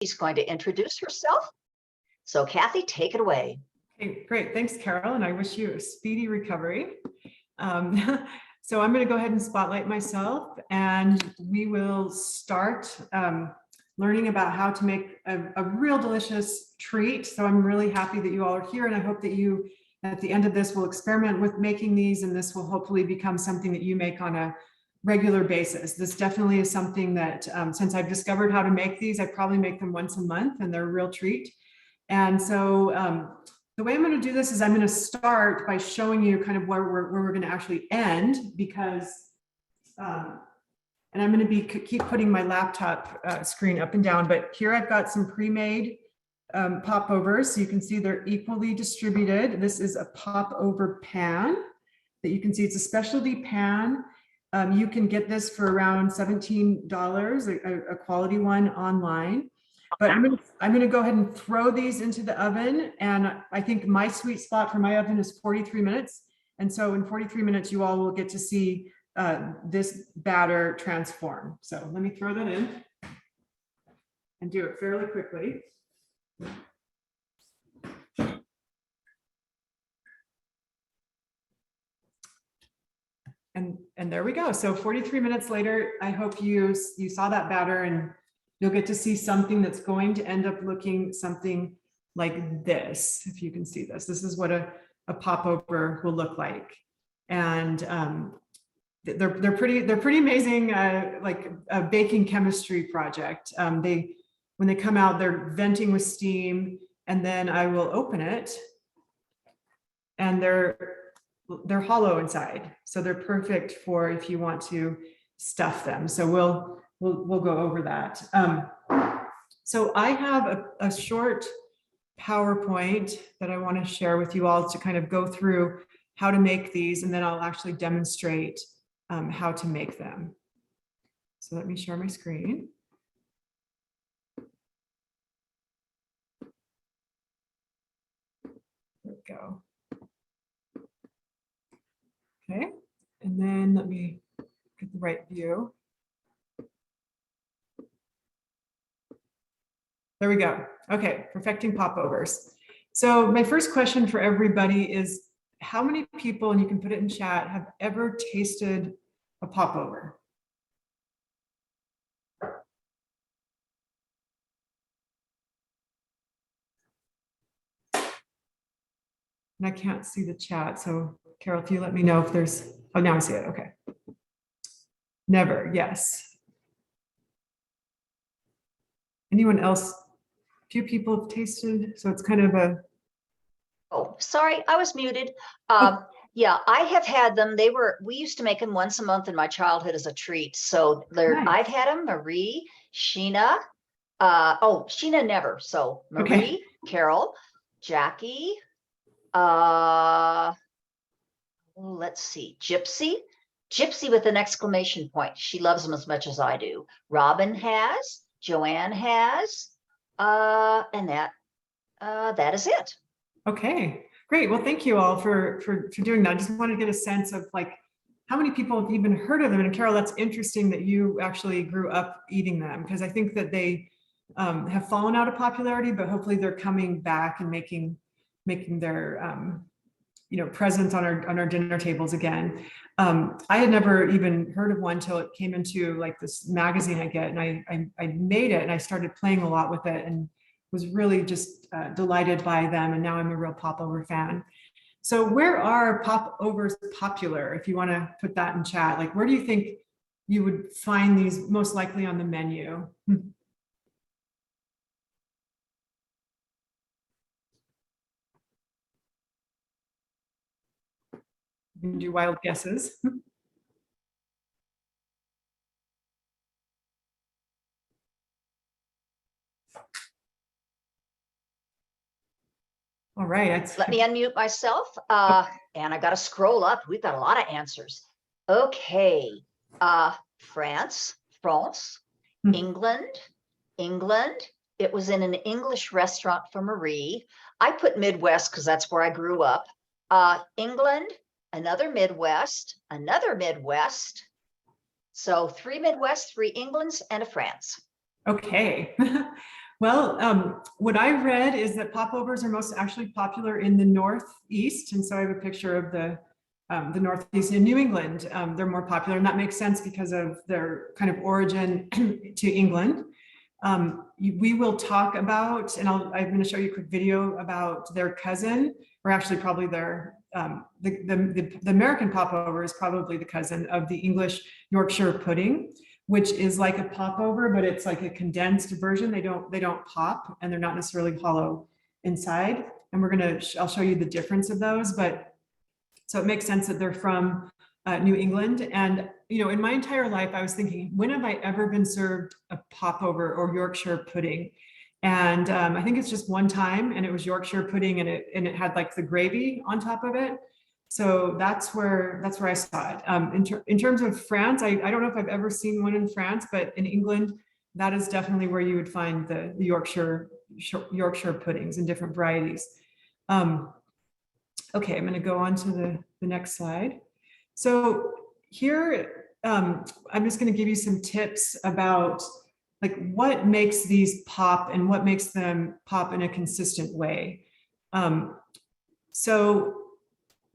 She's going to introduce herself. So Kathy, take it away. Okay, great. Thanks, Carol. And I wish you a speedy recovery. So I'm going to go ahead and spotlight myself, and we will start learning about how to make a real delicious treat. So I'm really happy that you all are here, and I hope that you, at the end of this, will experiment with making these, and this will hopefully become something that you make on a regular basis. This definitely is something that since I've discovered how to make these, I probably make them once a month, and they're a real treat. And so the way I'm going to do this is I'm going to start by showing you kind of where we're going to actually end, because, and I'm going to keep putting my laptop screen up and down, but here I've got some pre-made popovers. So you can see they're equally distributed. This is a popover pan that you can see. It's a specialty pan. You can get this for around $17, a quality one online. But I'm going to go ahead and throw these into the oven. And I think my sweet spot for my oven is 43 minutes. And so in 43 minutes, you all will get to see this batter transform. So let me throw that in and do it fairly quickly. And there we go. So 43 minutes later, I hope you saw that batter, and you'll get to see something that's going to end up looking something like this. If you can see this, this is what a popover will look like. And they're pretty amazing, like a baking chemistry project. When they come out, they're venting with steam, and then I will open it, and they're hollow inside. So they're perfect for if you want to stuff them. So we'll go over that. So I have a short PowerPoint that I want to share with you all to kind of go through how to make these, and then I'll actually demonstrate how to make them. So let me share my screen. There we go. Okay, and then let me get the right view. There we go. Okay, perfecting popovers. So my first question for everybody is, how many people, and you can put it in chat, have ever tasted a popover? And I can't see the chat, so Carol, if you let me know if there's, oh, now I see it, okay. Never, yes. Anyone else? Few people have tasted, so it's kind of a. Oh, sorry, I was muted. Yeah, I have had them. We used to make them once a month in my childhood as a treat. So nice. I've had them, Marie, Sheena. Sheena never. So Marie, okay. Carol, Jackie, let's see, Gypsy with an exclamation point. She loves them as much as I do. Robin has, Joanne has, and that is it. Okay, great. Well, thank you all for doing that. I just want to get a sense of like how many people have even heard of them. And Carol, that's interesting that you actually grew up eating them, because I think that they have fallen out of popularity, but hopefully they're coming back and making their presence on our dinner tables again. I had never even heard of one till it came into like this magazine I get, and I made it and I started playing a lot with it and was really just delighted by them. And now I'm a real popover fan. So where are popovers popular? If you want to put that in chat, like where do you think you would find these most likely on the menu? You can do wild guesses. All right. Let me unmute myself. And I got to scroll up. We've got a lot of answers. Okay. France, England. It was in an English restaurant for Marie. I put Midwest because that's where I grew up. England, another Midwest. So 3 Midwest, 3 Englands, and a France. Okay. Well, what I read is that popovers are most actually popular in the Northeast. And so I have a picture of the Northeast in New England. They're more popular, and that makes sense because of their kind of origin to England. We will talk about, and I'm going to show you a quick video about their cousin, or actually probably their, the American popover is probably the cousin of the English Yorkshire pudding, which is like a popover, but it's like a condensed version. They don't pop, and they're not necessarily hollow inside. And I'll show you the difference of those, but so it makes sense that they're from New England. And, you know, in my entire life, I was thinking, when have I ever been served a popover or Yorkshire pudding? And I think it's just one time, and it was Yorkshire pudding, and it had like the gravy on top of it. So that's where I saw it. In terms of France, I don't know if I've ever seen one in France, but in England, that is definitely where you would find the Yorkshire puddings in different varieties. Okay, I'm going to go on to the next slide. So here, I'm just going to give you some tips about like what makes these pop and what makes them pop in a consistent way. So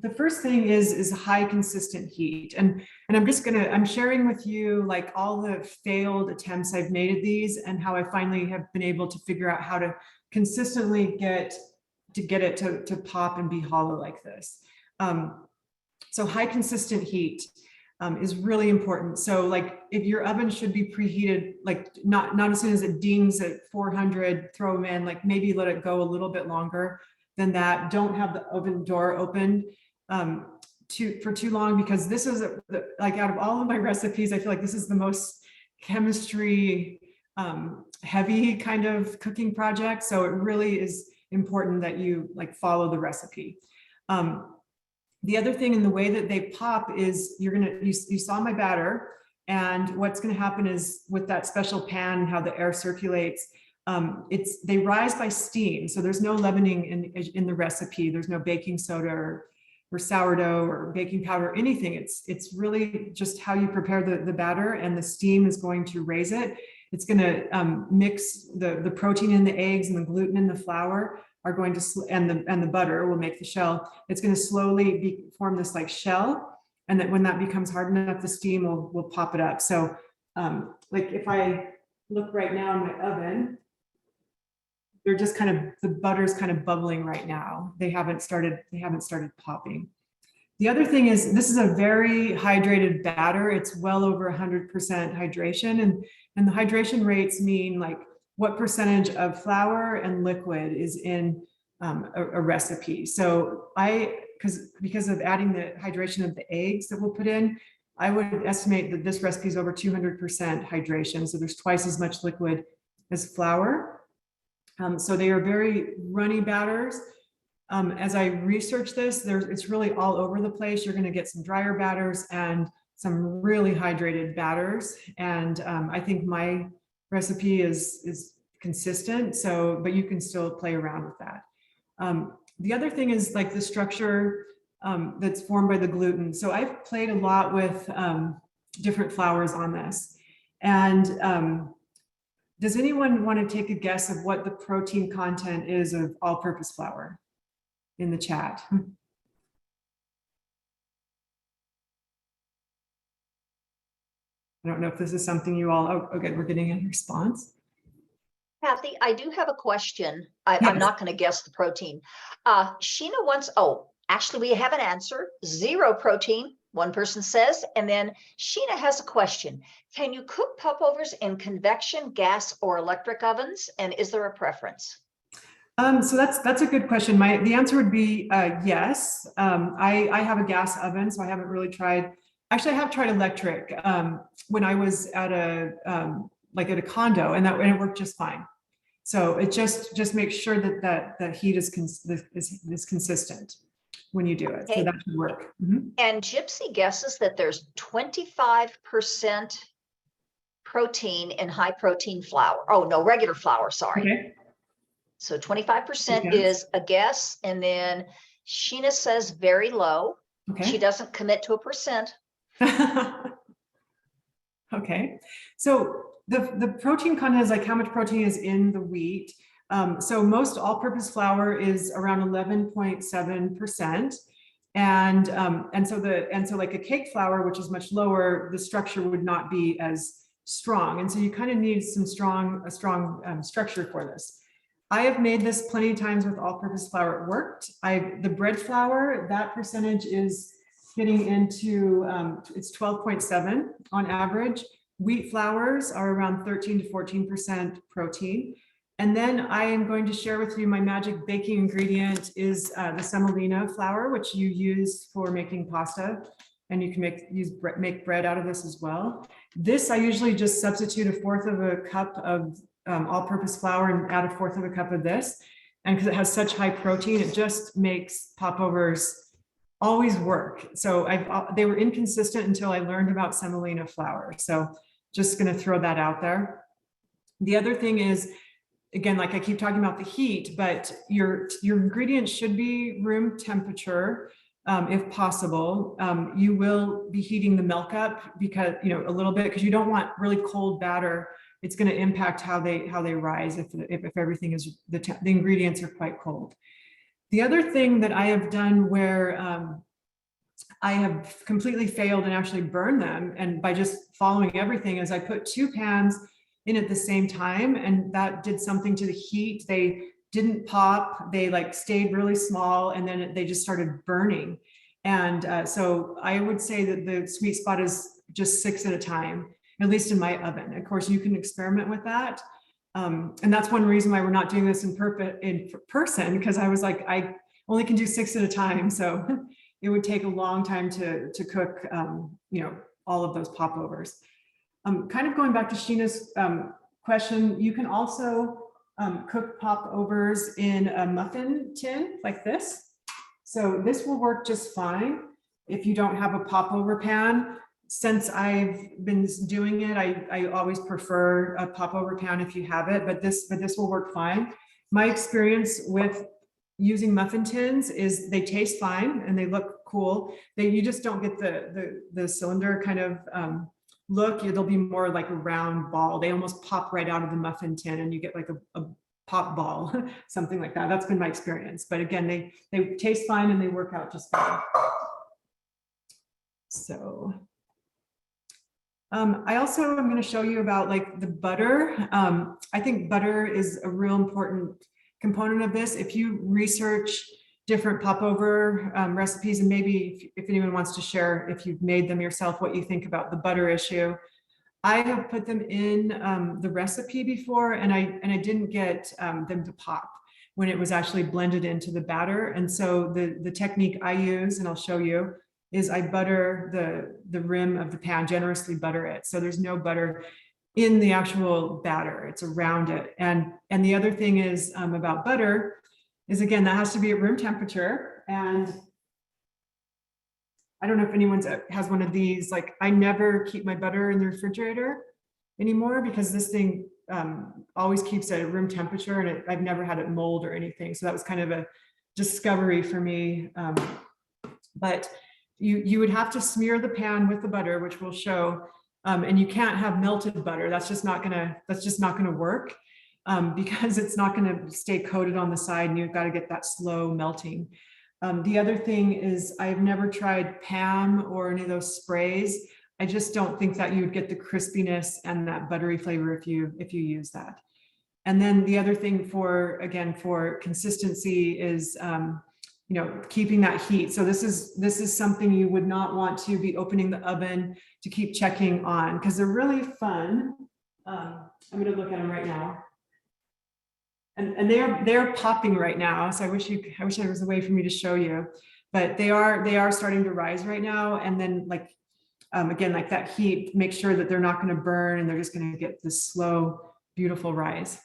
the first thing is high consistent heat. And I'm sharing with you like all the failed attempts I've made at these and how I finally have been able to figure out how to consistently get it to pop and be hollow like this. So high consistent heat is really important. So like if your oven should be preheated, like not as soon as it dings at 400, throw them in, like maybe let it go a little bit longer than that. Don't have the oven door open for too long, because this is like out of all of my recipes, I feel like this is the most chemistry heavy kind of cooking project. So it really is important that you like follow the recipe. The other thing in the way that they pop is you saw my batter, and what's going to happen is with that special pan, how the air circulates, they rise by steam. So there's no leavening in the recipe. There's no baking soda or sourdough or baking powder, anything. It's really just how you prepare the batter, and the steam is going to raise it. It's going to mix the protein in the eggs, and the gluten in the flour are going to, and the butter will make the shell. It's going to slowly form this like shell. And that when that becomes hard enough, the steam will pop it up. So like if I look right now in my oven, they're just the butter's kind of bubbling right now. They haven't started popping. The other thing is, this is a very hydrated batter. It's well over 100% hydration. And the hydration rates mean like what percentage of flour and liquid is in a recipe. So because of adding the hydration of the eggs that we'll put in, I would estimate that this recipe is over 200% hydration. So there's twice as much liquid as flour. So they are very runny batters. As I research this, it's really all over the place. You're going to get some drier batters and some really hydrated batters. And I think my recipe is consistent. So, but you can still play around with that. The other thing is like the structure that's formed by the gluten. So I've played a lot with different flours on this. And does anyone want to take a guess of what the protein content is of all-purpose flour in the chat? I don't know if this is something you all, oh, good, we're getting a response. Kathy, I do have a question. Yes. I'm not going to guess the protein. Sheena wants, actually we have an answer, 0 protein, one person says, and then Sheena has a question. Can you cook popovers in convection, gas, or electric ovens? And is there a preference? So that's a good question. The answer would be yes. I have a gas oven, so I haven't really tried. Actually, I have tried electric when I was at a condo, and it worked just fine. So it just makes sure that the heat is consistent when you do it. Okay. So that should work. Mm-hmm. And Gypsy guesses that there's 25% protein in high protein flour. Oh no, regular flour. Sorry. Okay. So 25% is a guess, and then Sheena says very low. Okay. She doesn't commit to a percent. Okay, so The protein content is like how much protein is in the wheat. So most all-purpose flour is around 11.7%. And so like a cake flour, which is much lower, the structure would not be as strong. And so you kind of need a strong structure for this. I have made this plenty of times with all-purpose flour. It worked. The bread flour, that percentage is getting into, it's 12.7 on average. Wheat flours are around 13 to 14% protein. And then I am going to share with you my magic baking ingredient is the semolina flour, which you use for making pasta. And you can make bread out of this as well. This, I usually just substitute a fourth of a cup of all-purpose flour and add a fourth of a cup of this. And because it has such high protein, it just makes popovers always work. So they were inconsistent until I learned about semolina flour. So just going to throw that out there. The other thing is, again, like I keep talking about the heat, but your ingredients should be room temperature if possible. You will be heating the milk up because, a little bit, because you don't want really cold batter. It's going to impact how they rise if everything is the ingredients are quite cold. The other thing that I have done where I have completely failed and actually burned them, and by just following everything, is I put 2 pans in at the same time, and that did something to the heat. They didn't pop, they like stayed really small, and then they just started burning. And so I would say that the sweet spot is just 6 at a time, at least in my oven. Of course, you can experiment with that. And that's one reason why we're not doing this in person, because I was like, I only can do 6 at a time. So it would take a long time to cook, all of those popovers. Kind of going back to Sheena's question, you can also cook popovers in a muffin tin like this. So this will work just fine if you don't have a popover pan. Since I've been doing it, I always prefer a popover pan if you have it, but this will work fine. My experience with using muffin tins is they taste fine and they look cool. You just don't get the cylinder kind of look. It'll be more like a round ball. They almost pop right out of the muffin tin and you get like a pop ball, something like that. That's been my experience. But again, they taste fine and they work out just fine. So I also am going to show you about like the butter. I think butter is a real important component of this. If you research different popover recipes, and maybe if anyone wants to share, if you've made them yourself, what you think about the butter issue. I have put them in the recipe before, and I didn't get them to pop when it was actually blended into the batter. And so the technique I use, and I'll show you, is I butter the rim of the pan, generously butter it. So there's no butter in the actual batter, it's around it. And the other thing is about butter is, again, that has to be at room temperature. And I don't know if anyone has one of these, like I never keep my butter in the refrigerator anymore because this thing always keeps at room temperature, and I've never had it mold or anything. So that was kind of a discovery for me. But you would have to smear the pan with the butter, which we'll show, and you can't have melted butter. That's just not gonna work because it's not gonna stay coated on the side, and you've got to get that slow melting. The other thing is I've never tried Pam or any of those sprays. I just don't think that you would get the crispiness and that buttery flavor if you use that. And then the other thing for consistency is keeping that heat. So this is something you would not want to be opening the oven to keep checking on, because they're really fun. I'm going to look at them right now, and they're popping right now. So I wish there was a way for me to show you, but they are starting to rise right now. And then again, like that heat, make sure that they're not going to burn, and they're just going to get this slow, beautiful rise.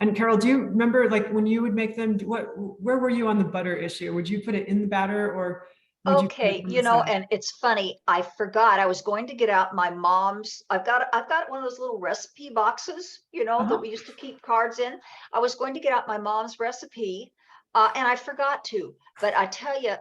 And Carol, do you remember, like, when you would make them, where were you on the butter issue? Would you put it in the batter, or would Okay, you put it and it's funny, I forgot, I was going to get out my mom's, I've got one of those little recipe boxes, that we used to keep cards in. I was going to get out my mom's recipe, and I forgot to, but I tell you,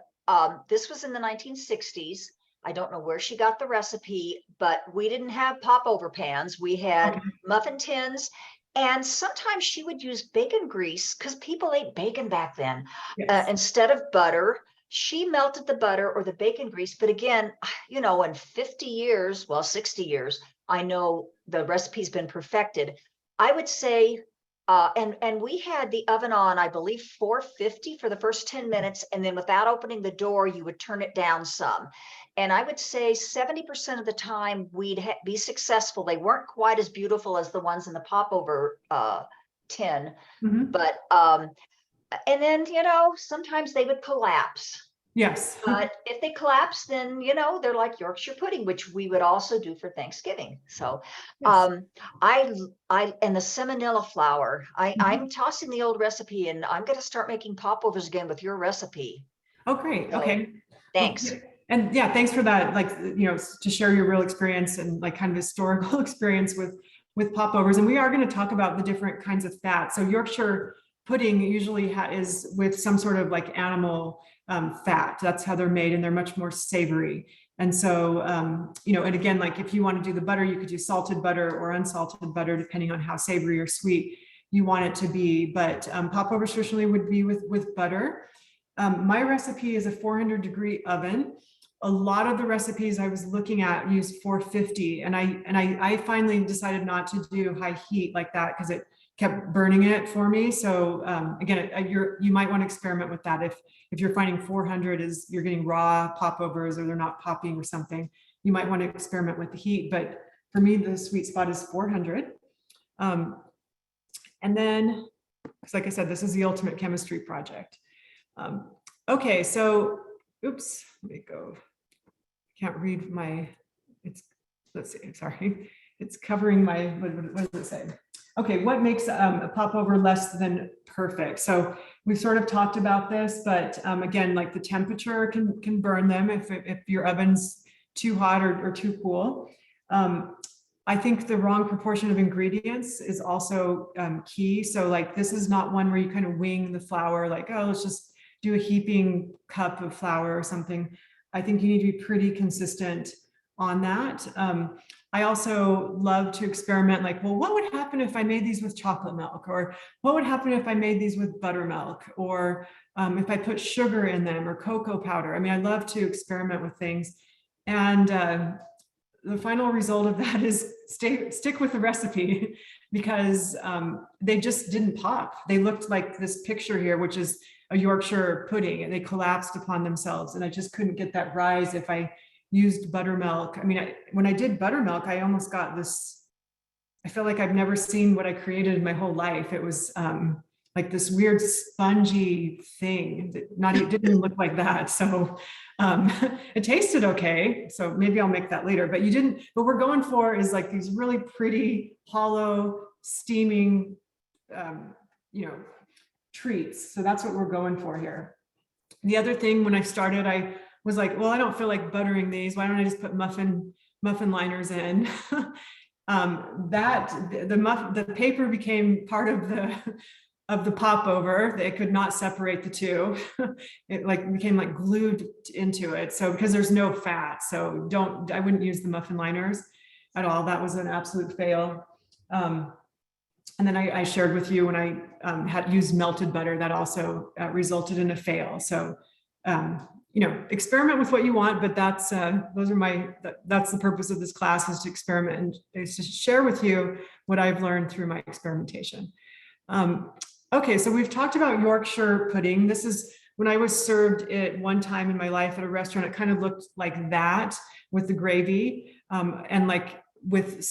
this was in the 1960s. I don't know where she got the recipe, but we didn't have popover pans. We had Okay. muffin tins. And sometimes she would use bacon grease because people ate bacon back then Yes. instead of butter. She melted the butter or the bacon grease. But again, you know, in 50 years, well, 60 years, I know the recipe's been perfected. I would say, and we had the oven on, I believe, 450 for the first 10 minutes. And then without opening the door, you would turn it down some. And I would say 70% of the time we'd be successful. They weren't quite as beautiful as the ones in the popover tin, Mhm. but and then, you know, sometimes they would collapse. Yes. But if they collapse, then, you know, they're like Yorkshire pudding, which we would also do for Thanksgiving. So Yes. I and the seminella flour, Mhm. I'm tossing the old recipe and I'm going to start making popovers again with your recipe. Oh, great. So Okay. Well, thanks. and yeah, thanks for that. Like, to share your real experience and like kind of historical experience with popovers. And we are going to talk about the different kinds of fat. So Yorkshire pudding usually is with some sort of like animal fat. That's how they're made, and they're much more savory. And so, and again, like if you want to do the butter, you could do salted butter or unsalted butter, depending on how savory or sweet you want it to be. But popovers traditionally would be with butter. My recipe is a 400-degree oven. A lot of the recipes I was looking at use 450, and I finally decided not to do high heat like that because it kept burning it for me. So again, you might want to experiment with that. If you're finding 400 is you're getting raw popovers or they're not popping or something, you might want to experiment with the heat. But for me, the sweet spot is 400. And then, because like I said, this is the ultimate chemistry project. Okay, so, oops, let me go. Can't read my, let's see, sorry. It's covering my, what does it say? Okay, what makes a popover less than perfect? So we've sort of talked about this, but again, like the temperature can burn them if your oven's too hot or too cool. I think the wrong proportion of ingredients is also key. So like, this is not one where you kind of wing the flour, like, oh, let's just do a heaping cup of flour or something. I think you need to be pretty consistent on that. I also love to experiment, like, well, what would happen if I made these with chocolate milk? Or what would happen if I made these with buttermilk? Or if I put sugar in them or cocoa powder? I mean, I love to experiment with things. And the final result of that is stick with the recipe because they just didn't pop. They looked like this picture here, which is a Yorkshire pudding, and they collapsed upon themselves. And I just couldn't get that rise if I used buttermilk. I mean, when I did buttermilk, I almost got this, I feel like I've never seen what I created in my whole life. It was like this weird spongy thing that it didn't even look like that. So it tasted okay. So maybe I'll make that later, but what we're going for is like these really pretty, hollow, steaming, treats. So that's what we're going for here. The other thing, when I started, I was like, well, I don't feel like buttering these. Why don't I just put muffin liners in? The paper became part of the popover. They could not separate the two. It like became like glued into it. So because there's no fat, so I wouldn't use the muffin liners at all. That was an absolute fail. And then I shared with you when I had used melted butter, that also resulted in a fail. So, experiment with what you want, but that's the purpose of this class, is to experiment and is to share with you what I've learned through my experimentation. Okay, so we've talked about Yorkshire pudding. This is when I was served it one time in my life at a restaurant. It kind of looked like that with the gravy, and like with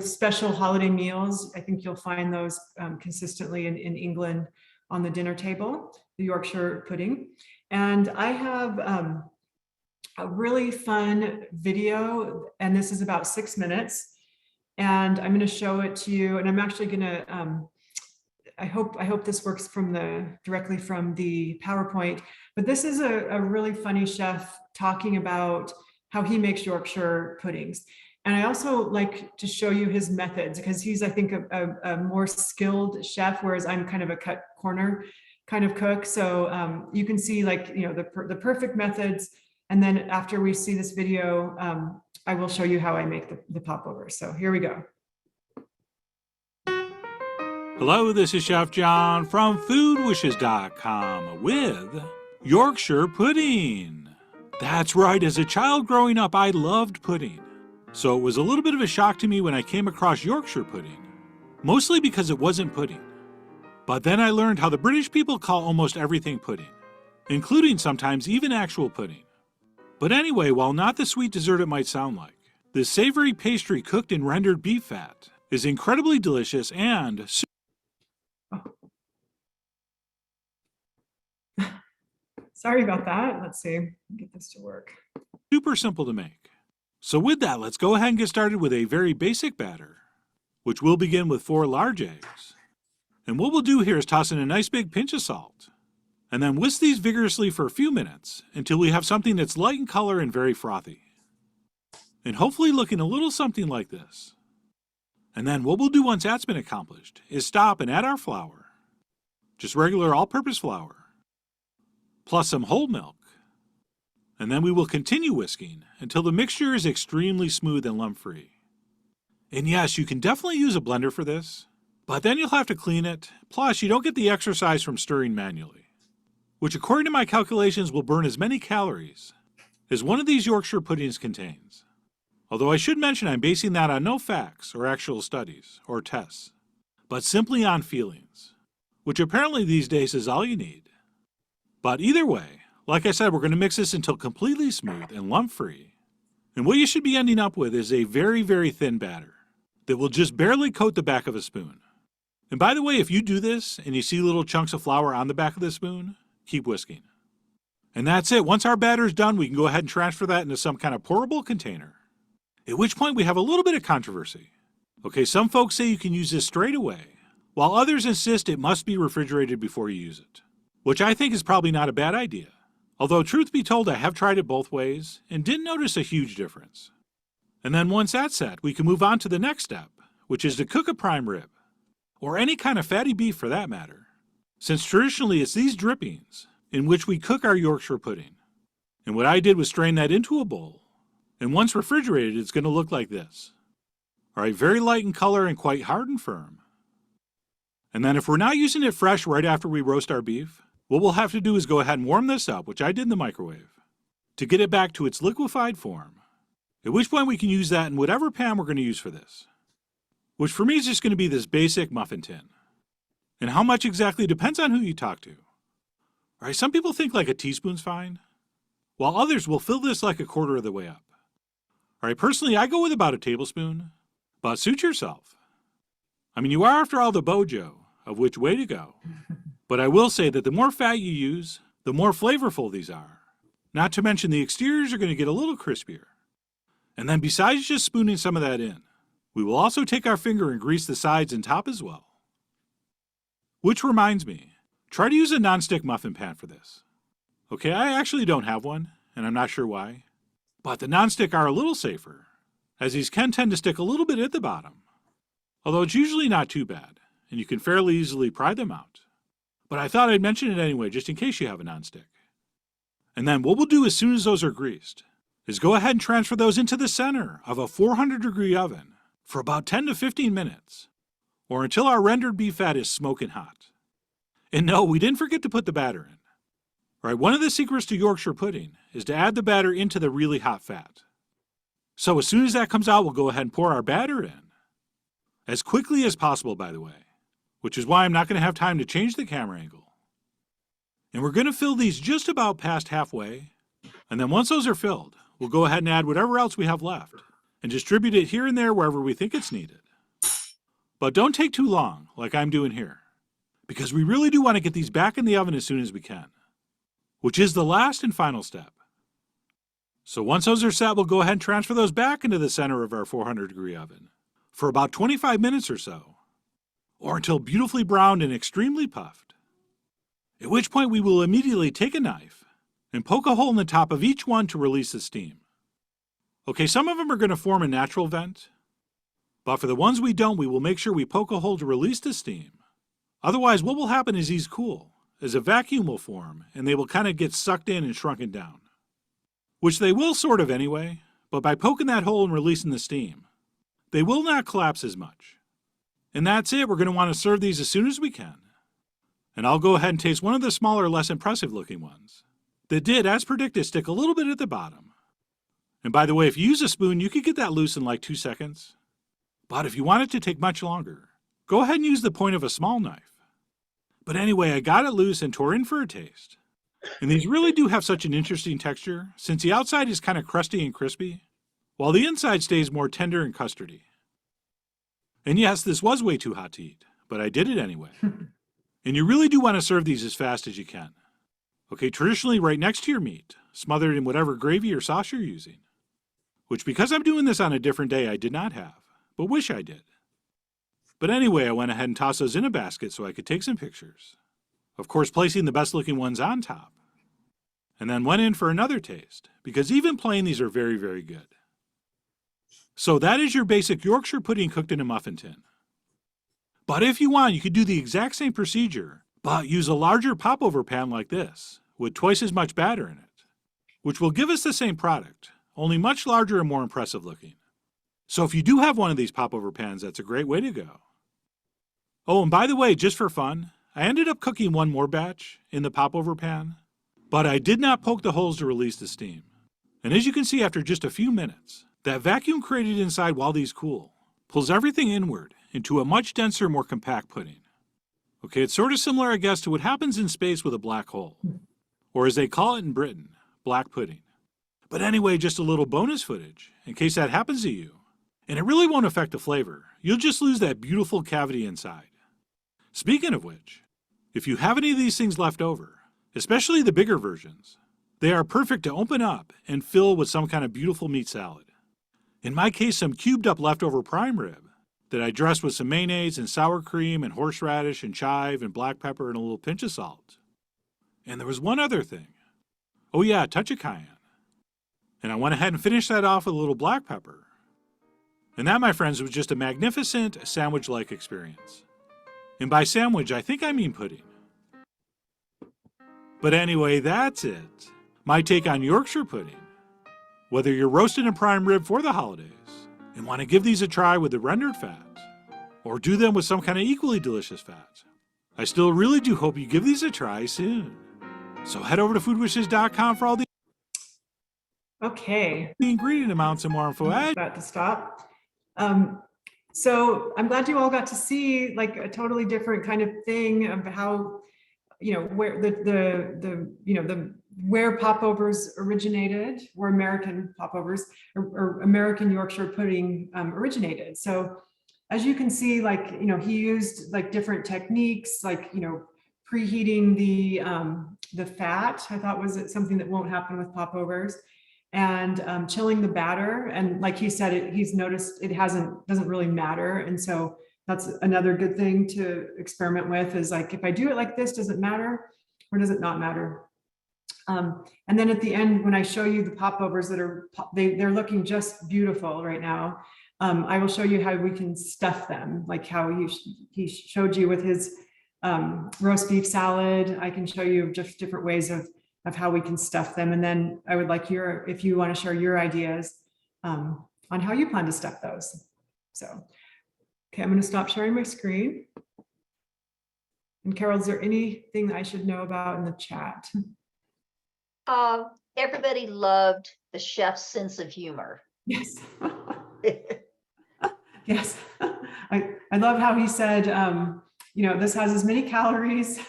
special holiday meals. I think you'll find those consistently in England on the dinner table, the Yorkshire pudding. And I have a really fun video, and this is about 6 minutes. And I'm going to show it to you. And I'm actually going to, I hope this works directly from the PowerPoint. But this is a really funny chef talking about how he makes Yorkshire puddings. And I also like to show you his methods, because he's, I think, a more skilled chef, whereas I'm kind of a cut corner kind of cook. So you can see, like, the perfect methods And then after we see this video, I will show you how I make the popovers. So here we go. Hello, this is Chef John from foodwishes.com with Yorkshire Pudding. That's right, as a child growing up, I loved pudding. So it was a little bit of a shock to me when I came across Yorkshire Pudding, mostly because it wasn't pudding. But then I learned how the British people call almost everything pudding, including sometimes even actual pudding. But anyway, while not the sweet dessert it might sound like, this savory pastry cooked in rendered beef fat is incredibly delicious and Sorry about that. Let's see, get this to work. super simple to make. So with that, let's go ahead and get started with a very basic batter, which will begin with 4 large eggs. And what we'll do here is toss in a nice big pinch of salt, and then whisk these vigorously for a few minutes until we have something that's light in color and very frothy. And hopefully looking a little something like this. And then what we'll do once that's been accomplished is stop and add our flour. Just regular all-purpose flour, plus some whole milk. And then we will continue whisking until the mixture is extremely smooth and lump-free. And yes, you can definitely use a blender for this, but then you'll have to clean it, plus you don't get the exercise from stirring manually, which according to my calculations will burn as many calories as one of these Yorkshire puddings contains. Although I should mention I'm basing that on no facts or actual studies or tests, but simply on feelings, which apparently these days is all you need. But either way, like I said, we're going to mix this until completely smooth and lump-free. And what you should be ending up with is a very, very thin batter that will just barely coat the back of a spoon. And by the way, if you do this and you see little chunks of flour on the back of the spoon, keep whisking. And that's it. Once our batter is done, we can go ahead and transfer that into some kind of pourable container. At which point we have a little bit of controversy. Okay, some folks say you can use this straight away, while others insist it must be refrigerated before you use it, which I think is probably not a bad idea. Although truth be told, I have tried it both ways and didn't notice a huge difference. And then once that's set, we can move on to the next step, which is to cook a prime rib, or any kind of fatty beef for that matter, since traditionally it's these drippings in which we cook our Yorkshire pudding. And what I did was strain that into a bowl, and once refrigerated, it's going to look like this. All right, very light in color and quite hard and firm. And then if we're not using it fresh right after we roast our beef, what we'll have to do is go ahead and warm this up, which I did in the microwave, to get it back to its liquefied form. At which point we can use that in whatever pan we're going to use for this, which for me is just going to be this basic muffin tin. And how much exactly depends on who you talk to. All right, some people think like a teaspoon's fine, while others will fill this like a quarter of the way up. All right, personally, I go with about a tablespoon, but suit yourself. I mean, you are, after all, the Bojo, of which way to go. But I will say that the more fat you use, the more flavorful these are. Not to mention the exteriors are going to get a little crispier. And then besides just spooning some of that in, we will also take our finger and grease the sides and top as well. Which reminds me, try to use a nonstick muffin pan for this. Okay, I actually don't have one, and I'm not sure why. But the nonstick are a little safer, as these can tend to stick a little bit at the bottom. Although it's usually not too bad, and you can fairly easily pry them out. But I thought I'd mention it anyway, just in case you have a nonstick. And then what we'll do as soon as those are greased is go ahead and transfer those into the center of a 400-degree oven for about 10 to 15 minutes, or until our rendered beef fat is smoking hot. And no, we didn't forget to put the batter in. All right, one of the secrets to Yorkshire pudding is to add the batter into the really hot fat. So as soon as that comes out, we'll go ahead and pour our batter in. As quickly as possible, by the way, which is why I'm not going to have time to change the camera angle. And we're going to fill these just about past halfway, and then once those are filled, we'll go ahead and add whatever else we have left, and distribute it here and there wherever we think it's needed. But don't take too long, like I'm doing here, because we really do want to get these back in the oven as soon as we can, which is the last and final step. So once those are set, we'll go ahead and transfer those back into the center of our 400-degree oven for about 25 minutes or so, or until beautifully browned and extremely puffed. At which point we will immediately take a knife and poke a hole in the top of each one to release the steam. Okay, some of them are going to form a natural vent, but for the ones we don't, we will make sure we poke a hole to release the steam. Otherwise, what will happen is these cool, as a vacuum will form, and they will kind of get sucked in and shrunken down. which they will sort of anyway, but by poking that hole and releasing the steam, they will not collapse as much. And that's it. We're going to want to serve these as soon as we can. And I'll go ahead and taste one of the smaller, less impressive looking ones that did, as predicted, stick a little bit at the bottom. And by the way, if you use a spoon, you could get that loose in like 2 seconds. But if you want it to take much longer, go ahead and use the point of a small knife. But anyway, I got it loose and tore in for a taste. And these really do have such an interesting texture, since the outside is kind of crusty and crispy, while the inside stays more tender and custardy. And yes, this was way too hot to eat, but I did it anyway. And you really do want to serve these as fast as you can. Okay, traditionally right next to your meat, smothered in whatever gravy or sauce you're using. Which, because I'm doing this on a different day, I did not have, but wish I did. But anyway, I went ahead and tossed those in a basket so I could take some pictures. Of course, placing the best looking ones on top. And then went in for another taste, because even plain these are very, very good. So that is your basic Yorkshire pudding cooked in a muffin tin. But if you want, you could do the exact same procedure, but use a larger popover pan like this, with twice as much batter in it, which will give us the same product, only much larger and more impressive looking. So if you do have one of these popover pans, that's a great way to go. Oh, and by the way, just for fun, I ended up cooking one more batch in the popover pan, but I did not poke the holes to release the steam. And as you can see, after just a few minutes, that vacuum created inside while these cool pulls everything inward into a much denser, more compact pudding. Okay, it's sort of similar, I guess, to what happens in space with a black hole, or as they call it in Britain, black pudding. But anyway, just a little bonus footage, in case that happens to you. And it really won't affect the flavor. You'll just lose that beautiful cavity inside. Speaking of which, if you have any of these things left over, especially the bigger versions, they are perfect to open up and fill with some kind of beautiful meat salad. In my case, some cubed up leftover prime rib that I dressed with some mayonnaise and sour cream and horseradish and chive and black pepper and a little pinch of salt. And there was one other thing. Oh yeah, a touch of cayenne. And I went ahead and finished that off with a little black pepper. And that, my friends, was just a magnificent sandwich-like experience. And by sandwich, I think I mean pudding. But anyway, that's it. My take on Yorkshire pudding. Whether you're roasting a prime rib for the holidays and want to give these a try with the rendered fat, or do them with some kind of equally delicious fat, I still really do hope you give these a try soon. So head over to foodwishes.com for all the ingredient amounts and more info. About to stop. So I'm glad you all got to see like a totally different kind of thing of how, where where popovers originated, where American popovers or American Yorkshire pudding originated. So as you can see, like, he used like different techniques, like, preheating the fat. I thought was something that won't happen with popovers, and chilling the batter. And like he said, he's noticed it doesn't really matter. And so that's another good thing to experiment with, is like, if I do it like this, does it matter or does it not matter? And then at the end, when I show you the popovers that they're looking just beautiful right now, I will show you how we can stuff them, like how he showed you with his roast beef salad. I can show you just different ways of how we can stuff them. And then I would like if you want to share your ideas on how you plan to stuff those. So, okay, I'm going to stop sharing my screen. And Carol, is there anything that I should know about in the chat? Everybody loved the chef's sense of humor. Yes. Yes. I love how he said, this has as many calories.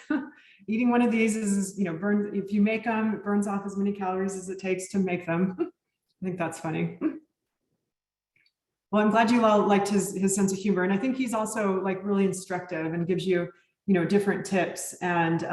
Eating one of these is, if you make them, it burns off as many calories as it takes to make them. I think that's funny. Well, I'm glad you all liked his sense of humor. And I think he's also like really instructive and gives you, different tips. And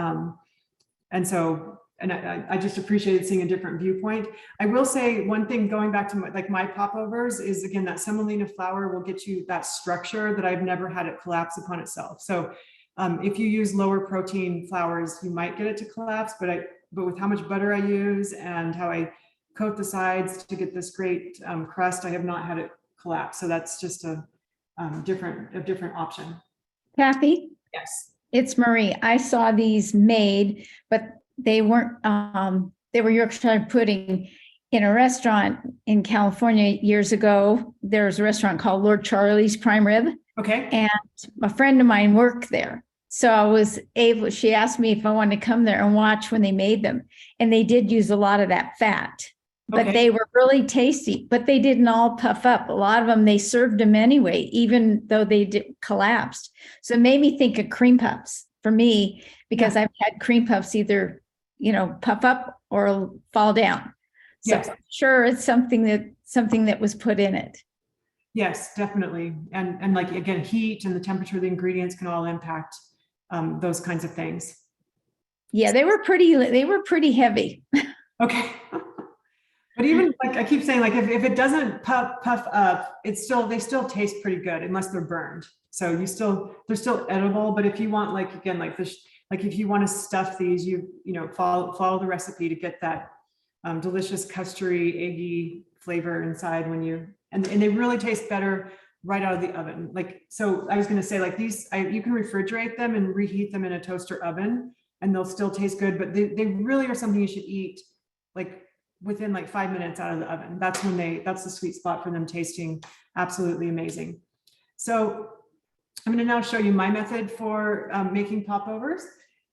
I just appreciated seeing a different viewpoint. I will say one thing, going back to my popovers, is again, that semolina flour will get you that structure that I've never had it collapse upon itself. So if you use lower protein flours, you might get it to collapse, but with how much butter I use and how I coat the sides to get this great crust, I have not had it collapse. So that's just a different option. Kathy? Yes. It's Marie. I saw these made, but they weren't, they were Yorkshire pudding. in a restaurant in California years ago. There was a restaurant called Lord Charlie's Prime Rib, Okay. and a friend of mine worked there. So I was able, she asked me if I wanted to come there and watch when they made them. And they did use a lot of that fat, but Okay. they were really tasty, but they didn't all puff up. A lot of them, they served them anyway, even though they collapsed. So it made me think of cream puffs for me, because I've had cream puffs either, puff up or fall down. So Yes. sure, it's something that was put in it. Yes, definitely. And like, again, heat and the temperature of the ingredients can all impact those kinds of things. Yeah, they were pretty heavy. Okay. But even like I keep saying, like if it doesn't puff up, they still taste pretty good unless they're burned. So they're still edible. But if you want, like, again, like this, like if you want to stuff these, follow the recipe to get that delicious custardy, eggy flavor inside and they really taste better right out of the oven. Like, so I was going to say, like, these, you can refrigerate them and reheat them in a toaster oven and they'll still taste good, but they really are something you should eat like within like 5 minutes out of the oven. That's the sweet spot for them tasting absolutely amazing. So I'm going to now show you my method for making popovers.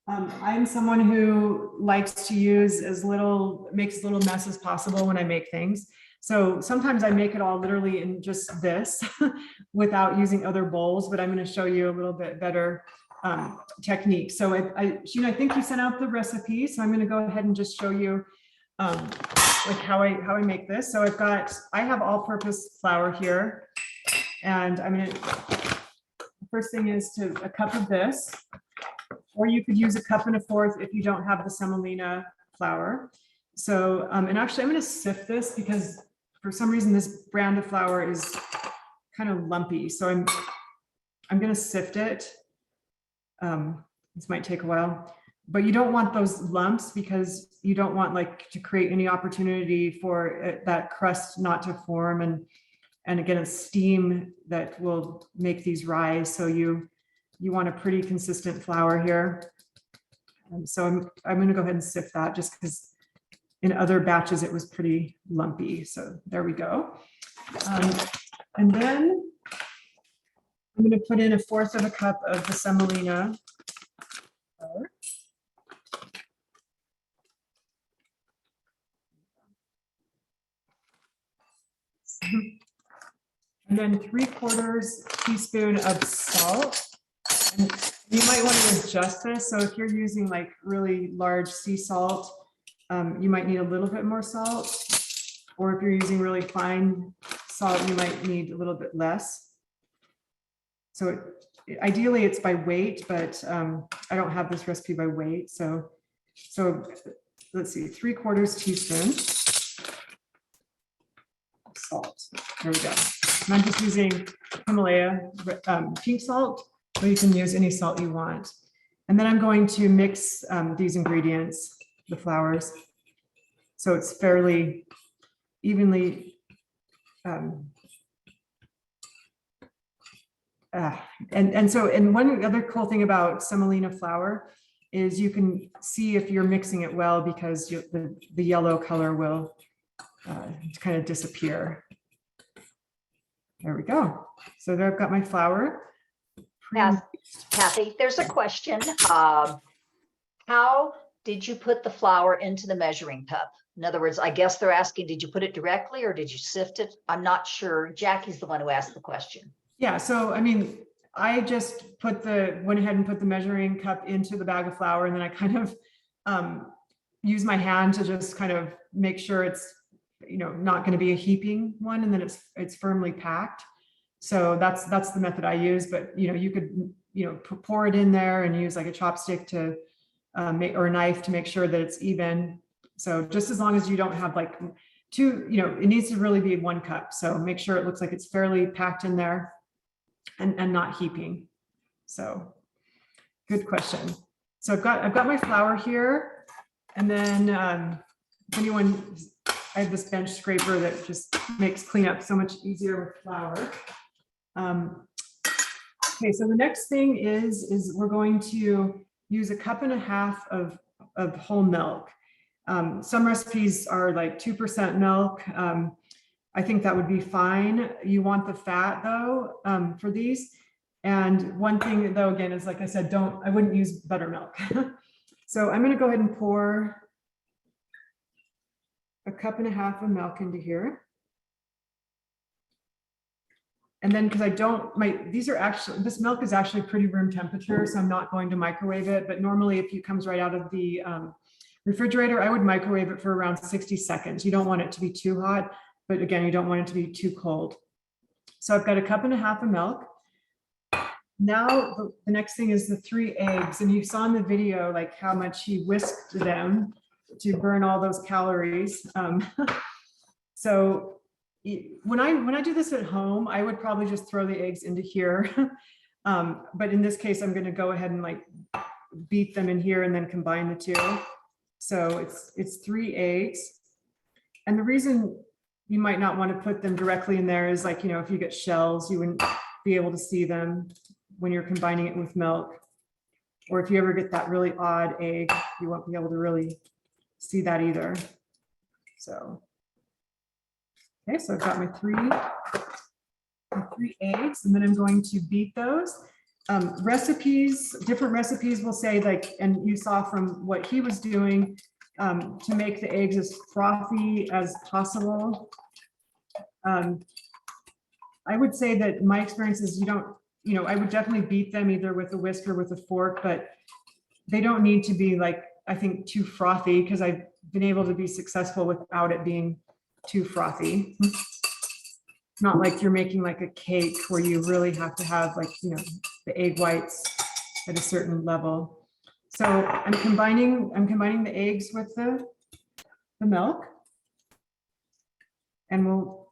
I'm someone who likes to use makes as little mess as possible when I make things. So sometimes I make it all literally in just this without using other bowls, but I'm going to show you a little bit better technique. So I think you sent out the recipe, so I'm going to go ahead and just show you like how I make this. So I have all-purpose flour here, and the first thing is a cup of this, or you could use a cup and a fourth if you don't have the semolina flour. So, and actually I'm going to sift this because for some reason this brand of flour is kind of lumpy. So I'm going to sift it. This might take a while, but you don't want those lumps because you don't want like to create any opportunity for that crust not to form. And again, it's steam that will make these rise. So you want a pretty consistent flour here. So I'm going to go ahead and sift that just because in other batches it was pretty lumpy. So there we go. And then I'm going to put in a fourth of a cup of the semolina flour. And then 3/4 teaspoon of salt. And you might want to adjust this. So if you're using like really large sea salt, you might need a little bit more salt. Or if you're using really fine salt, you might need a little bit less. So ideally it's by weight, but I don't have this recipe by weight. So let's see, 3/4 teaspoon of salt. There we go. And I'm just using Himalaya pink salt, or you can use any salt you want. And then I'm going to mix these ingredients, the flours, so it's fairly evenly and one other cool thing about semolina flour is you can see if you're mixing it well because the yellow color will kind of disappear. There we go. So there I've got my flour. Kathy, there's a question. How did you put the flour into the measuring cup? In other words, I guess they're asking, did you put it directly or did you sift it? I'm not sure. Jackie's the one who asked the question. Yeah, so I just went ahead and put the measuring cup into the bag of flour, and then I kind of use my hand to just kind of make sure it's not going to be a heaping one, and then it's firmly packed. So that's the method I use. But you could pour it in there and use like a chopstick to or a knife to make sure that it's even. So just as long as you don't have like two, it needs to really be 1 cup. So make sure it looks like it's fairly packed in there and not heaping. So good question. So I've got my flour here, and then I have this bench scraper that just makes cleanup so much easier with flour. Okay, so the next thing is we're going to use 1.5 cups of whole milk. Some recipes are like 2% milk. I think that would be fine. You want the fat though, for these. And one thing though, again, is like I said, I wouldn't use buttermilk. So I'm gonna go ahead and pour a 1.5 cups of milk into here. And then, because this milk is actually pretty room temperature, so I'm not going to microwave it, but normally if it comes right out of the refrigerator, I would microwave it for around 60 seconds. You don't want it to be too hot, but again, you don't want it to be too cold. So I've got a 1.5 cups of milk. Now, the next thing is the 3 eggs, and you saw in the video, like how much he whisked them to burn all those calories. So when I do this at home, I would probably just throw the eggs into here. But in this case, I'm going to go ahead and like beat them in here and then combine the two. So it's 3 eggs. And the reason you might not want to put them directly in there is like, you know, if you get shells, you wouldn't be able to see them when you're combining it with milk. Or if you ever get that really odd egg, you won't be able to really see that either. So. Okay, so I've got my three eggs, and then I'm going to beat those. Different recipes will say like, and you saw from what he was doing, to make the eggs as frothy as possible. I would say that my experience is I would definitely beat them either with a whisk or with a fork, but they don't need to be like, I think, too frothy, because I've been able to be successful without it being too frothy. Not like you're making like a cake where you really have to have like, you know, the egg whites at a certain level. So I'm combining the eggs with the milk, and we'll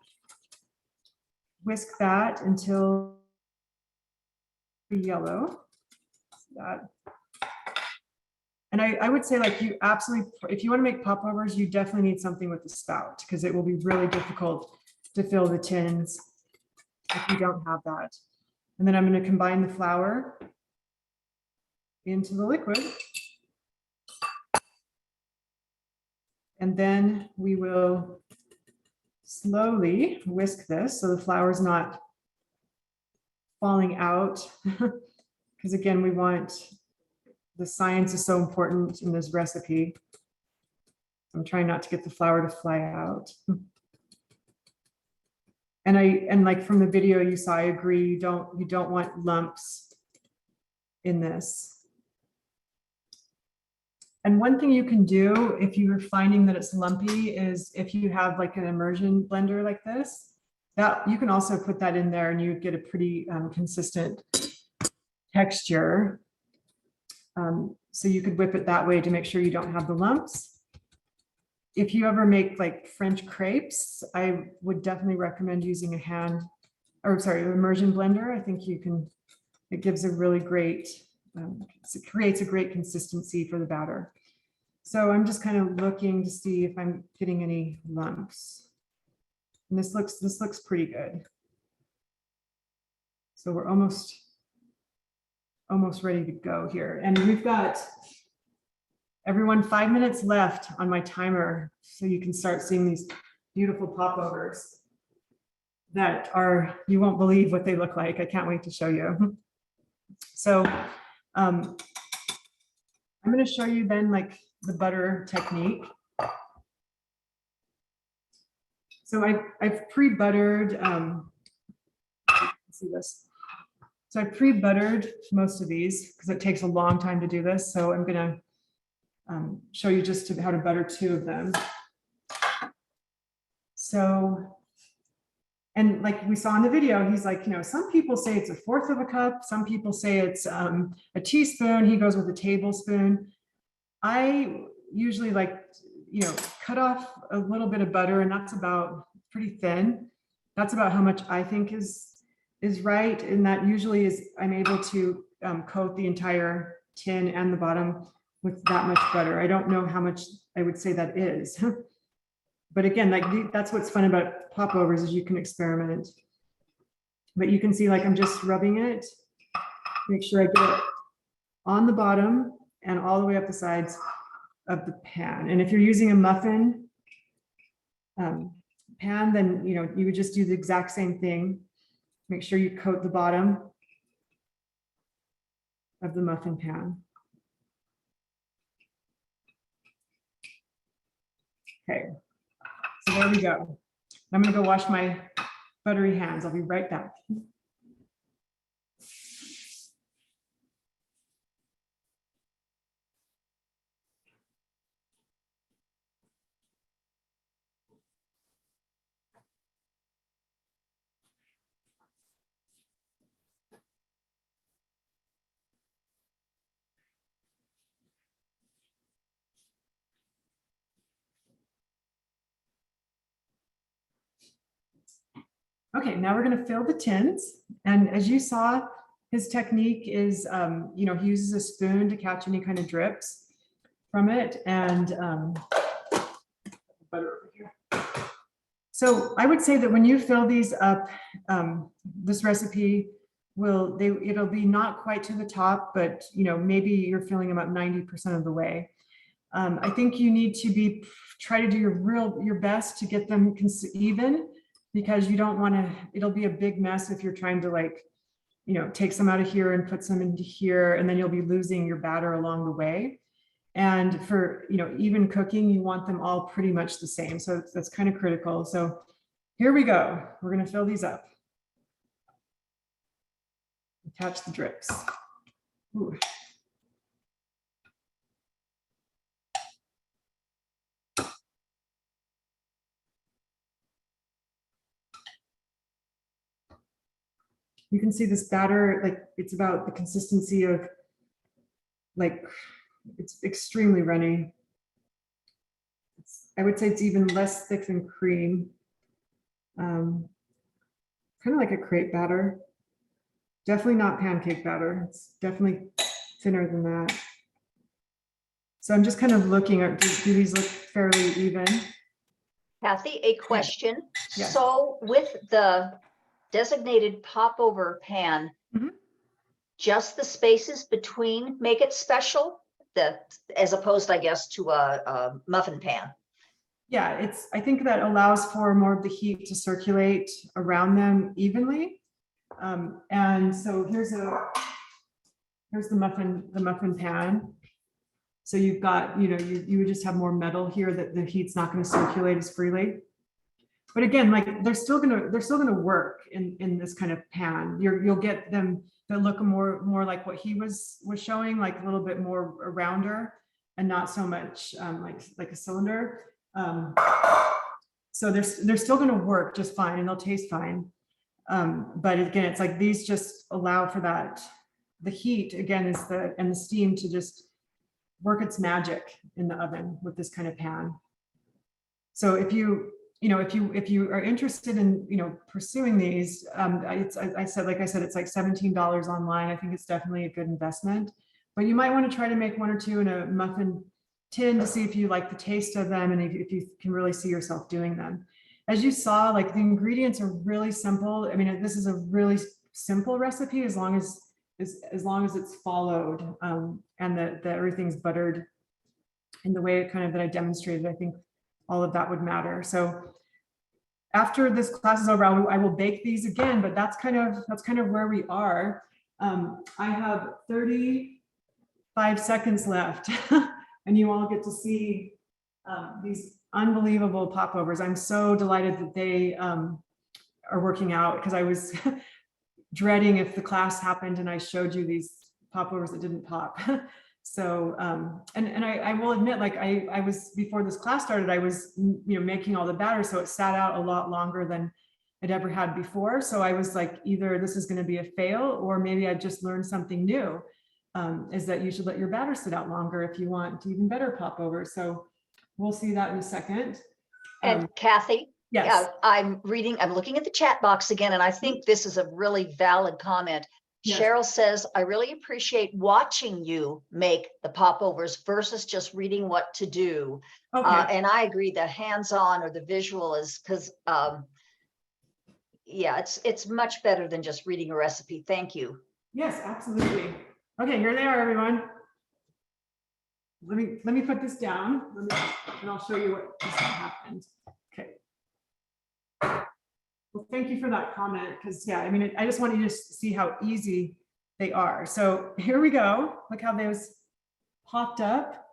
whisk that until the yellow. And I would say, like, you absolutely, if you want to make popovers, you definitely need something with the spout, because it will be really difficult to fill the tins if you don't have that. And then I'm going to combine the flour into the liquid. And then we will slowly whisk this so the flour is not falling out. Because again, we want, the science is so important in this recipe. I'm trying not to get the flour to fly out. And like from the video you saw, I agree, you don't want lumps in this. And one thing you can do if you're finding that it's lumpy is if you have like an immersion blender like this, that you can also put that in there and you get a pretty consistent texture. So you could whip it that way to make sure you don't have the lumps. If you ever make like French crepes, I would definitely recommend using an immersion blender. I think it gives a really great, it creates a great consistency for the batter. So I'm just kind of looking to see if I'm getting any lumps. And this looks pretty good. So we're almost ready to go here. And we've got everyone 5 minutes left on my timer, so you can start seeing these beautiful popovers that are, you won't believe what they look like. I can't wait to show you. So I'm going to show you then like the butter technique. So I've pre-buttered, see this. So I pre-buttered most of these because it takes a long time to do this. So I'm going to show you just how to butter 2 of them. So, and like we saw in the video, he's like, you know, some people say it's 1/4 cup. Some people say it's a teaspoon. He goes with a tablespoon. I usually like, you know, cut off a little bit of butter, and that's about pretty thin. That's about how much I think is right. And that usually is, I'm able to coat the entire tin and the bottom with that much butter. I don't know how much I would say that is. But again, like that's what's fun about popovers is you can experiment. But you can see like I'm just rubbing it, make sure I get it on the bottom and all the way up the sides of the pan. And if you're using a muffin pan, then you would just do the exact same thing. Make sure you coat the bottom of the muffin pan. Okay, so there we go. I'm gonna go wash my buttery hands. I'll be right back. Okay, now we're going to fill the tins. And as you saw, his technique is, he uses a spoon to catch any kind of drips from it. And butter over here. So I would say that when you fill these up, this recipe it'll be not quite to the top, but maybe you're filling them up 90% of the way. I think you need to try to do your best to get them even, because you don't want to, it'll be a big mess if you're trying to take some out of here and put some into here, and then you'll be losing your batter along the way. And for, even cooking, you want them all pretty much the same. So that's kind of critical. So here we go. We're going to fill these up. Catch the drips. Ooh. You can see this batter, it's about the consistency of, it's extremely runny. I would say it's even less thick than cream. Kind of like a crepe batter. Definitely not pancake batter. It's definitely thinner than that. So I'm just kind of looking at, do these look fairly even? Kathy, a question. Yes. So with the designated popover pan, just the spaces between make it special, as opposed, I guess, to a muffin pan. Yeah, I think that allows for more of the heat to circulate around them evenly. And so here's the muffin pan. So you've got, you would just have more metal here that the heat's not going to circulate as freely. But again, they're still gonna work in this kind of pan. You'll get them that look more like what he was showing, like a little bit more rounder and not so much like a cylinder. So they're still gonna work just fine and they'll taste fine. But again, it's like these just allow for that. The heat again and the steam to just work its magic in the oven with this kind of pan. So if you are interested in, pursuing these, like I said, it's like $17 online. I think it's definitely a good investment, but you might want to try to make one or two in a muffin tin to see if you like the taste of them and if you can really see yourself doing them. As you saw, the ingredients are really simple. I mean, this is a really simple recipe as long as it's followed and that everything's buttered in the way that I demonstrated. I think all of that would matter. So after this class is over, I will bake these again, but that's kind of where we are. I have 35 seconds left and you all get to see these unbelievable popovers. I'm so delighted that they are working out, because I was dreading if the class happened and I showed you these popovers that didn't pop. So, and I will admit, I was, before this class started, I was, making all the batter. So it sat out a lot longer than I'd ever had before. So I was like, either this is going to be a fail, or maybe I just learned something new, is that you should let your batter sit out longer if you want even better popovers. So we'll see that in a second. And Kathy, yes. yeah, I'm looking at the chat box again, and I think this is a really valid comment. Yes. Cheryl says, I really appreciate watching you make the popovers versus just reading what to do. Okay. And I agree that hands-on or the visual is, because yeah, it's much better than just reading a recipe. Thank you. Yes, absolutely. Okay, here they are, everyone. let me put this down and I'll show you what just happened. Okay. Well, thank you for that comment, because yeah, I mean, I just want you to see how easy they are. So here we go. Look how those popped up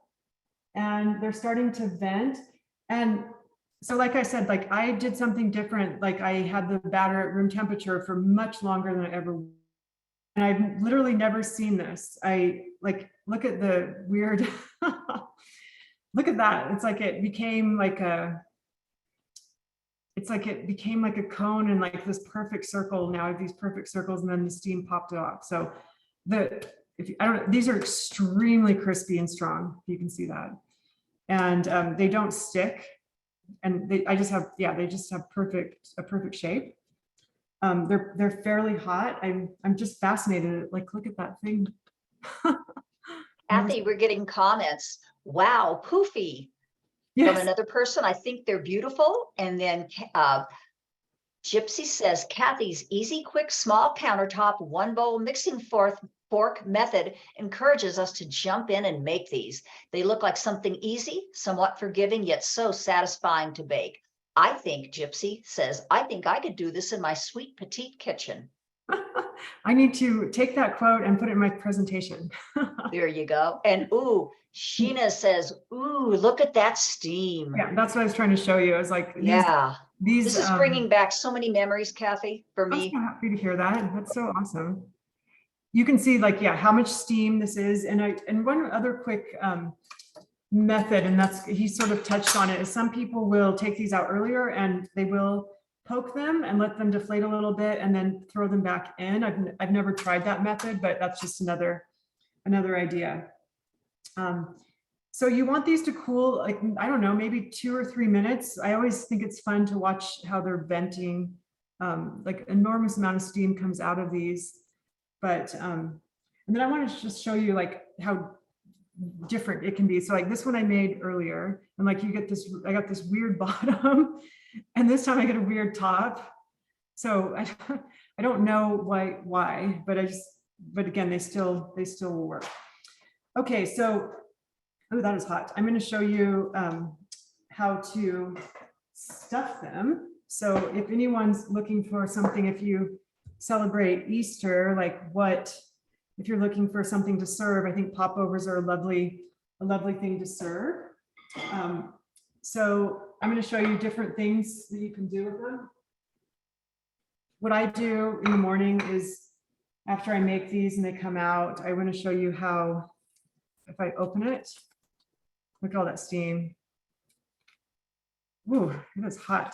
and they're starting to vent. And so like I said, like I did something different. Like I had the batter at room temperature for much longer than I ever, and I've literally never seen this. I like, look at the weird, look at that. It's like it became like a, it's like it became like a cone and like this perfect circle. Now I have these perfect circles and then the steam popped off. So I don't know, these are extremely crispy and strong. You can see that. And they don't stick. And they just have a perfect shape. They're fairly hot. I'm just fascinated. Like, look at that thing. Kathy, we're getting comments. Wow, poofy. From Yes. another person. I think they're beautiful. And then Gypsy says, Kathy's easy, quick, small countertop, one bowl mixing fork method encourages us to jump in and make these. They look like something easy, somewhat forgiving, yet so satisfying to bake. I think, Gypsy says, I think I could do this in my sweet petite kitchen. I need to take that quote and put it in my presentation. There you go. And ooh, Sheena says, ooh, look at that steam. Yeah, that's what I was trying to show you. I was like, Yeah. these This is bringing back so many memories, Kathy, for I'm me. so happy to hear that. That's so awesome. You can see like, yeah, how much steam this is. And one other quick method, and that's, he sort of touched on it, is some people will take these out earlier and they will poke them and let them deflate a little bit and then throw them back in. I've never tried that method, but that's just another idea. So you want these to cool, like, I don't know, maybe 2 or 3 minutes. I always think it's fun to watch how they're venting. Like enormous amount of steam comes out of these. But, and then I want to just show you like how different it can be. So like this one I made earlier, and like you get this, I got this weird bottom, and this time I get a weird top. So I don't know why, but again, they still will work. Okay, so, oh, that is hot. I'm going to show you how to stuff them. So if anyone's looking for something, if you celebrate Easter, like if you're looking for something to serve, I think popovers are a lovely thing to serve. So I'm going to show you different things that you can do with them. What I do in the morning is, after I make these and they come out, I want to show you how, if I open it, look at all that steam. Ooh, it is hot.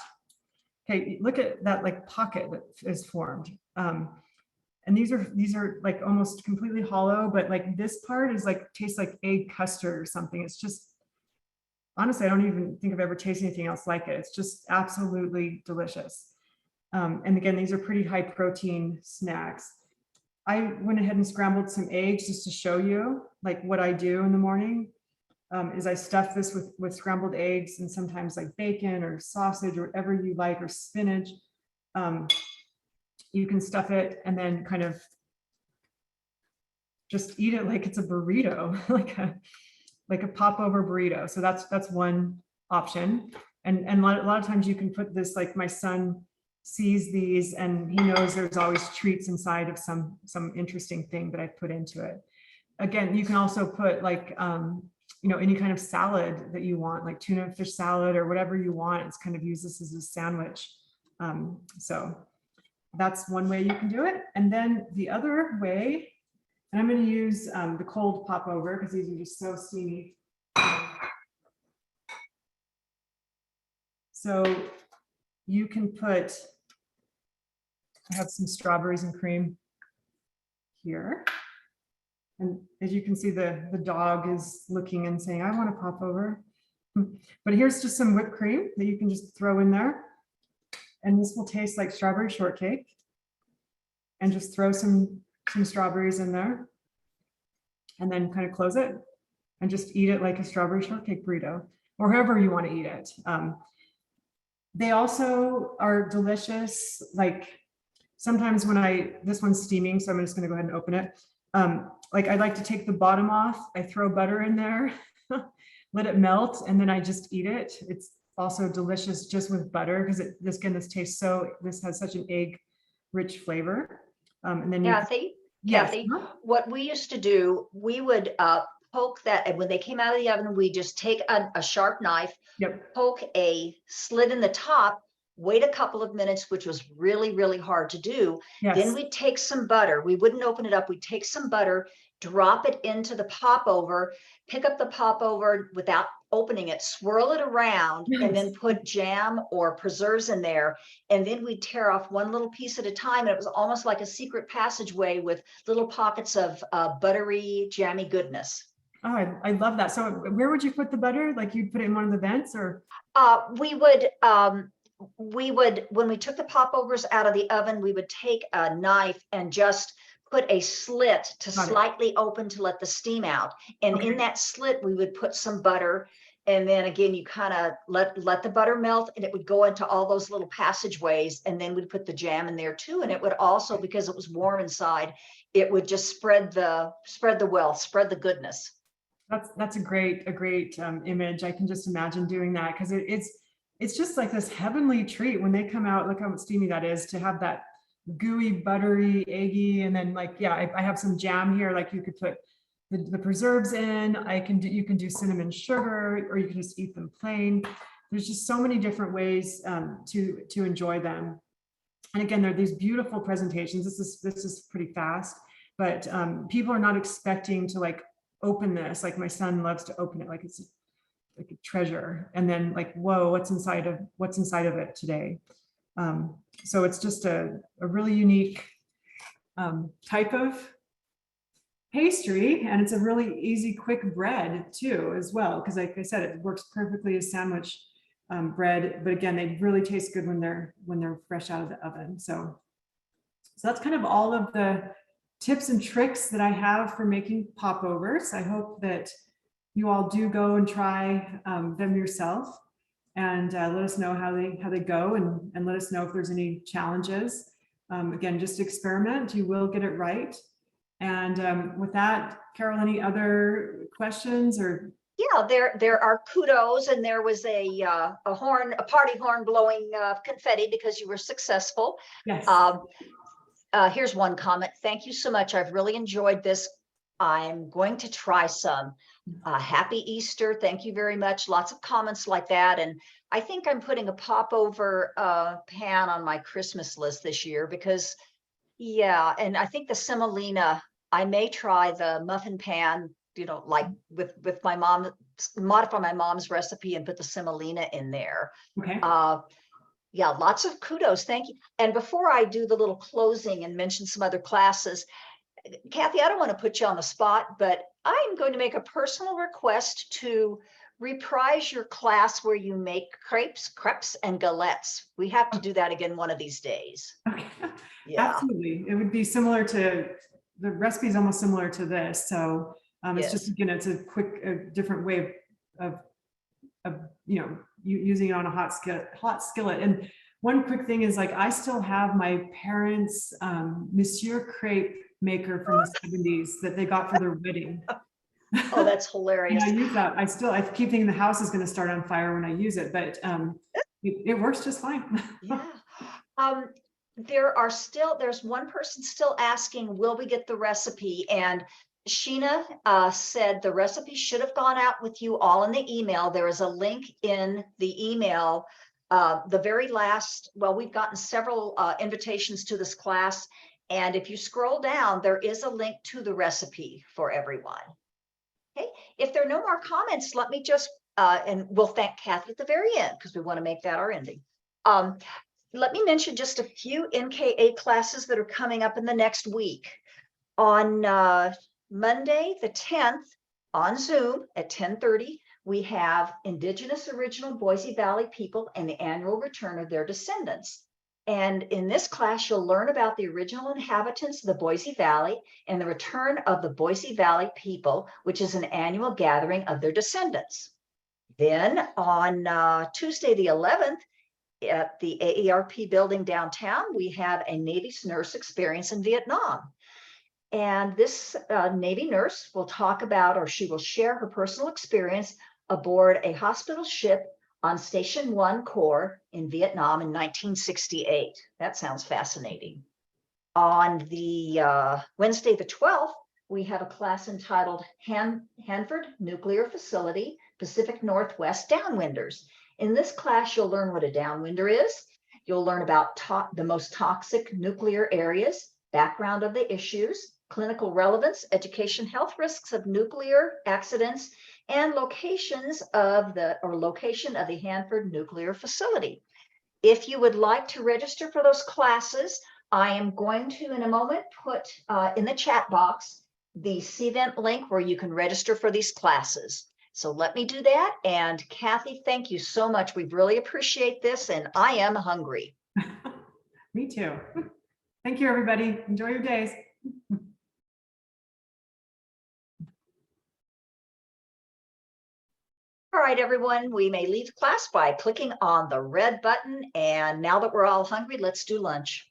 Okay, look at that like pocket that is formed. And these are like almost completely hollow, but like this part is like, tastes like egg custard or something. It's just, honestly, I don't even think I've ever tasted anything else like it. It's just absolutely delicious. And again, these are pretty high protein snacks. I went ahead and scrambled some eggs just to show you like what I do in the morning. Is I stuff this with scrambled eggs and sometimes like bacon or sausage or whatever you like, or spinach. You can stuff it and then kind of just eat it like it's a burrito, like a popover burrito. So that's one option. And a lot of times you can put this, like my son sees these and he knows there's always treats inside of some interesting thing that I put into it. Again, you can also put like, any kind of salad that you want, like tuna fish salad or whatever you want. It's kind of use this as a sandwich. So that's one way you can do it. And then the other way, and I'm going to use the cold popover because these are just so steamy. So you can put, I have some strawberries and cream here. And as you can see, the dog is looking and saying, I want to pop over. But here's just some whipped cream that you can just throw in there. And this will taste like strawberry shortcake. And just throw some strawberries in there. And then kind of close it and just eat it like a strawberry shortcake burrito, or however you want to eat it. They also are delicious. Like sometimes when this one's steaming, so I'm just going to go ahead and open it. Like I like to take the bottom off. I throw butter in there let it melt, and then I just eat it. It's also delicious just with butter because this has such an egg rich flavor. And then yes. Kathy, what we used to do, we would poke that, and when they came out of the oven, we just take a sharp knife, Yep. poke a slit in the top, wait a couple of minutes, which was really, really hard to do. Yes. Then we'd take some butter. We wouldn't open it up. We'd take some butter, drop it into the popover, pick up the popover without opening it, swirl it around, and then put jam or preserves in there. And then we'd tear off one little piece at a time. And it was almost like a secret passageway with little pockets of buttery, jammy goodness. Oh, I love that. So where would you put the butter? Like you'd put it in one of the vents, or? We would, when we took the popovers out of the oven, we would take a knife and just put a slit to slightly open to let the steam out. And in that slit, we would put some butter. And then again, you kind of let the butter melt, and it would go into all those little passageways. And then we'd put the jam in there too. And it would also, because it was warm inside, it would just spread the wealth, spread the goodness. That's a great image. I can just imagine doing that, because it's just like this heavenly treat when they come out. Look how steamy that is, to have that gooey, buttery, eggy, and then like, yeah, I have some jam here. Like you could put the preserves in. You can do cinnamon sugar, or you can just eat them plain. There's just so many different ways to enjoy them. And again, there are these beautiful presentations. This is pretty fast, but people are not expecting to like open this. Like my son loves to open it like it's like a treasure, and then like, whoa, what's inside of it today. So it's just a really unique type of pastry, and it's a really easy, quick bread too, as well, because like I said, it works perfectly as sandwich bread. But again, they really taste good when they're fresh out of the oven. So that's kind of all of the tips and tricks that I have for making popovers. I hope that you all do go and try them yourself, and let us know how they go, and let us know if there's any challenges. Again, just experiment. You will get it right. And with that, Carol, any other questions or? Yeah, there are kudos, and there was a party horn blowing confetti because you were successful. Yes. Here's one comment. Thank you so much. I've really enjoyed this. I'm going to try some. Happy Easter. Thank you very much. Lots of comments like that. And I think I'm putting a popover pan on my Christmas list this year because, yeah, and I think the semolina, I may try the muffin pan, like with my mom, modify my mom's recipe and put the semolina in there. Okay. Yeah, lots of kudos. Thank you. And before I do the little closing and mention some other classes, Kathy, I don't want to put you on the spot, but I'm going to make a personal request to reprise your class where you make crepes, and galettes. We have to do that again one of these days. Okay. Yeah. Absolutely. It would be similar to, the recipe is almost similar to this. So it's just, again, it's a different way of using it on a hot skillet. And one quick thing is, like, I still have my parents' Monsieur Crepe maker from the 70s that they got for their wedding. Oh, that's hilarious. And I use that. I keep thinking the house is going to start on fire when I use it, but it works just fine. Yeah. There's one person still asking, will we get the recipe? And Sheena said the recipe should have gone out with you all in the email. There is a link in the email. The very last, we've gotten several invitations to this class. And if you scroll down, there is a link to the recipe for everyone. Okay. If there are no more comments, let me just, and we'll thank Kathy at the very end because we want to make that our ending. Let me mention just a few NKA classes that are coming up in the next week. On Monday, the 10th, on Zoom at 10:30, we have Indigenous Original Boise Valley People and the annual return of their descendants. And in this class, you'll learn about the original inhabitants of the Boise Valley and the return of the Boise Valley People, which is an annual gathering of their descendants. Then on Tuesday, the 11th, at the AARP building downtown, we have a Native nurse experience in Vietnam. And this Navy nurse will talk about, or she will share her personal experience aboard a hospital ship on Station 1 Corps in Vietnam in 1968. That sounds fascinating. On the Wednesday, the 12th, we have a class entitled Hanford Nuclear Facility, Pacific Northwest Downwinders. In this class, you'll learn what a downwinder is. You'll learn about the most toxic nuclear areas, background of the issues, clinical relevance, education, health risks of nuclear accidents, and location of the Hanford Nuclear Facility. If you would like to register for those classes, I am going to, in a moment, put in the chat box the CVent link where you can register for these classes. So let me do that. And Kathy, thank you so much. We really appreciate this, and I am hungry. Me too. Thank you, everybody. Enjoy your days. All right, everyone, we may leave class by clicking on the red button. And now that we're all hungry, let's do lunch.